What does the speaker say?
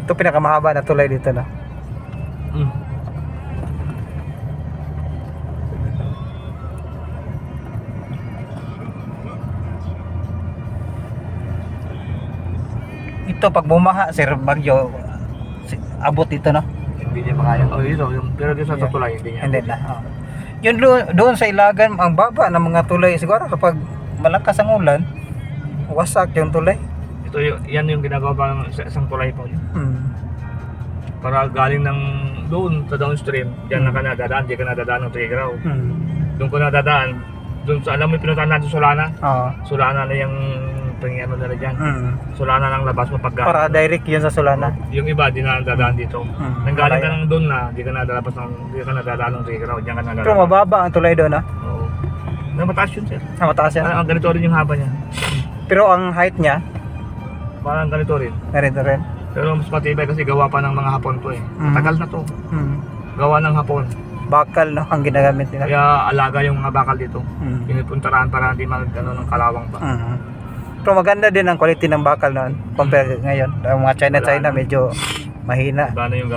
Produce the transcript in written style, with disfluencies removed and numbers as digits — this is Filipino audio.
Ito pinakamahaba na tulay dito na. Ito pag bumaha, sir, bagyo, abot dito, no? Hindi niya makaya. Oh, dito, pero dito sa tulay, hindi niya. Hindi na. Oh. Yun doon sa Ilagan, ang baba ng mga tulay. Siguro kapag malakas ang ulan, wasak yung tulay. Ito, yan yung ginagawa pa sa isang tulay po yun. Para galing ng doon sa downstream, diyan na ka nadadaan, di ka nadadaan ng Tigraw. Doon ko nadadaan, doon sa, alam mo yung pinuntahan natin Solana? Oo. Solana na yung ano nila dyan. Solana lang labas mo pag Para direct yun sa Solana. Yung iba, di na nadadaan dito. Nanggaling ka ng doon na, di ka nadadaan ng Tigraw, diyan ka nadadaan. Pero mababa ang tulay doon, ha? Oo. Mataas yun, sir. Mataas yan. Ang ganito rin yung haba niya. Pero ang height niya, Parang ganito rin. ganito rin. Pero mas matibay kasi gawa pa ng mga Hapon to eh. Matagal na to. Gawa ng Hapon. Bakal, no? Ang ginagamit nila. Kaya alaga yung mga bakal dito. Pinipuntaraan para hindi ng kalawang pa. Pero maganda din ang quality ng bakal noon compare ngayon. Ang mga China medyo mahina. Iba na yung